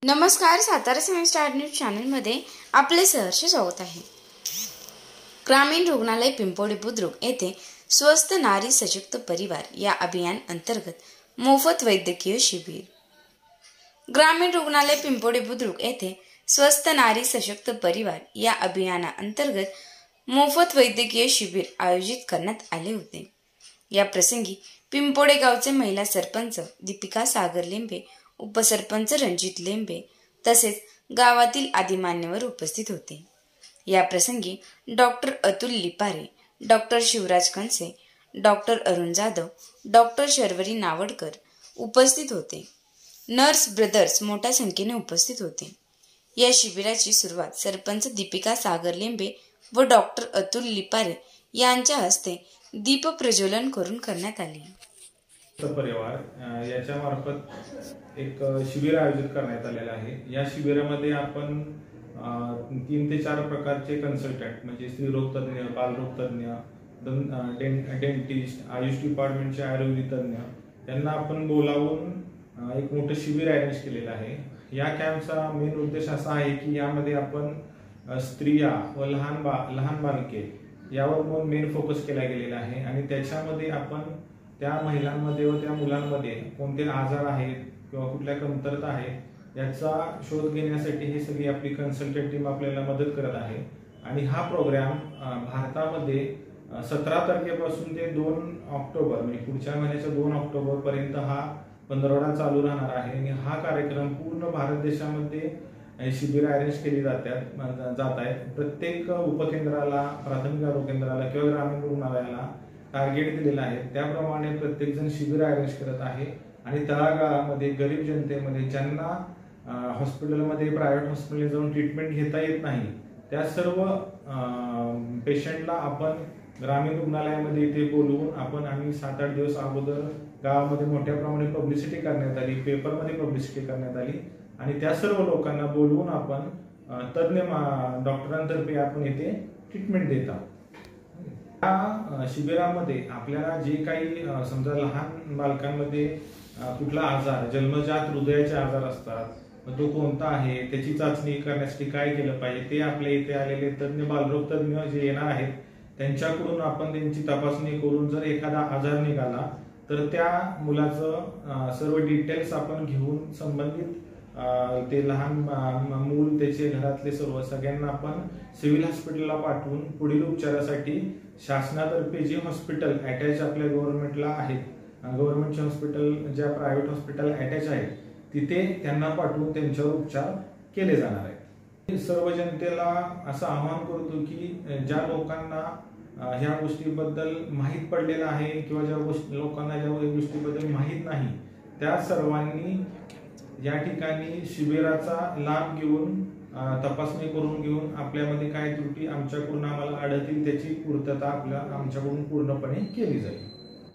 नमस्कार, Satara star news चॅनलमध्ये आपले सहर्ष स्वागत आहे। ग्रामीण रुग्णालय पिंपोडी बुद्रुक येथे स्वस्थ नारी सशक्त परिवार या अभियान अंतर्गत मोफत वैद्यकीय शिबिर। ग्रामीण रुग्णालय पिंपोडी बुद्रुक येथे स्वस्थ नारी सशक्त परिवार या अभियाना अंतर्गत मोफत वैद्यकीय शिबिर आयोजित करण्यात आले होते। या प्रसंगी पिंपोडे गावचे महिला सरपंच दीपिका सागर लेंबे, उपसरपंच रणजित लेंबे तसेच गावातील आदी मान्यवर उपस्थित होते। या प्रसंगी doctor Atul Lipare, doctor Shivraj कंसे, doctor Arun Jadhav, doctor Sharvari Navadkar उपस्थित होते। नर्स ब्रदर्स मोठ्या संख्येने उपस्थित होते। या शिबिराची सुरुवात सरपंच दीपिका सागर लेंबे व डॉक्टर अतुल लिपारे यांच्या हस्ते दीप प्रज्वलन करून करण्यात आले। परिवार याच्या मार्फत एक शिबिर आयोजित करण्यात आलेले आहे। या शिबिरामध्ये आपण 3 ते 4 प्रकारचे कन्सल्टंट म्हणजे स्त्रीरोग तज्ञ, बालरोग तज्ञ, डेंटिस्ट, आयुष डिपार्टमेंटचे आयुर्वेदिक तज्ञ यांना आपण बोलावून एक मोठं शिबिर अरेंज केलेलं आहे। या कॅम्पचा मेन उद्देश असा आहे की यामध्ये आपण स्त्रिया व लहान बालके यावर मेन फोकस केला गेलेला आहे आणि त्याच्यामध्ये आपण त्या महिलांमध्ये व त्या मुलांमध्ये कोणते आजार आहेत किंवा कुठल्या कमतरता आहेत याचा शोध घेण्यासाठी ही सगळी आपली कन्सल्टंट टीम आपल्याला मदत करत आहे। आणि हा प्रोग्राम भारतामध्ये 17 तारखेपासून ते 2 ऑक्टोबर म्हणजे पुढच्या महिन्याच्या 2 ऑक्टोबर पर्यंत हा पंधरवडा चालू राहणार आहे। आणि हा कार्यक्रम पूर्ण भारत देशामध्ये शिबिर अरेंज केली जात आहेत। प्रत्येक उपकेंद्राला, प्राथमिक आरोग्य केंद्राला किंवा ग्रामीण रुग्णालयाला टार्गेट दिलेला आहे। त्याप्रमाणे प्रत्येक जण शिबिर अरेंज करत आहे आणि तळागाळामध्ये गरीब जनतेमध्ये ज्यांना हॉस्पिटलमध्ये, प्रायव्हेट हॉस्पिटलमध्ये जाऊन ट्रीटमेंट घेता येत नाही त्या सर्व पेशंटला आपण ग्रामीण रुग्णालयामध्ये इथे बोलवून आम्ही 7-8 दिवस अगोदर गावामध्ये मोठ्या प्रमाणात पब्लिसिटी करण्यात आली, पेपरमध्ये पब्लिसिटी करण्यात आली आणि त्या सर्व लोकांना बोलवून आपण तज्ञ डॉक्टरांतर्फे आपण इथे ट्रीटमेंट देत आहोत। या शिबिरामध्ये आपल्याला जे काही समजा लहान बालकांमध्ये कुठला आजार, जन्मजात हृदयाचे आजार असतात, तो कोणता आहे, त्याची चाचणी करण्यासाठी काय केलं पाहिजे ते आपल्या इथे आलेले तज्ञ बालरोग तज्ञ जे येणार आहेत त्यांच्याकडून आपण त्यांची तपासणी करून जर एखादा आजार निघाला तर त्या मुलाचं सर्व डिटेल्स आपण घेऊन संबंधित ते लहान मूल, त्याचे घरातले सगळ्यांना आपण सिव्हिल हॉस्पिटलला पाठवून पुढील उपचारासाठी शासनातर्फे जे हॉस्पिटल अटॅच आपल्या गव्हर्नमेंटला आहेत, गव्हर्नमेंटचे हॉस्पिटल, ज्या प्रायव्हेट हॉस्पिटल अटॅच आहेत तिथे त्यांना पाठवून त्यांच्यावर उपचार केले जाणार आहेत। सर्व जनतेला असं आवाहन करतो की ज्या लोकांना ह्या गोष्टीबद्दल माहीत पडलेलं आहे किंवा लोकांना ज्या गोष्टीबद्दल माहीत नाही त्या सर्वांनी या ठिकाणी शिबिराचा लाभ घेऊन तपासणी करून घेऊन आपल्यामध्ये काय त्रुटी आमच्याकडून आम्हाला आढळतील त्याची पूर्तता आमच्याकडून पूर्णपणे केली जाईल।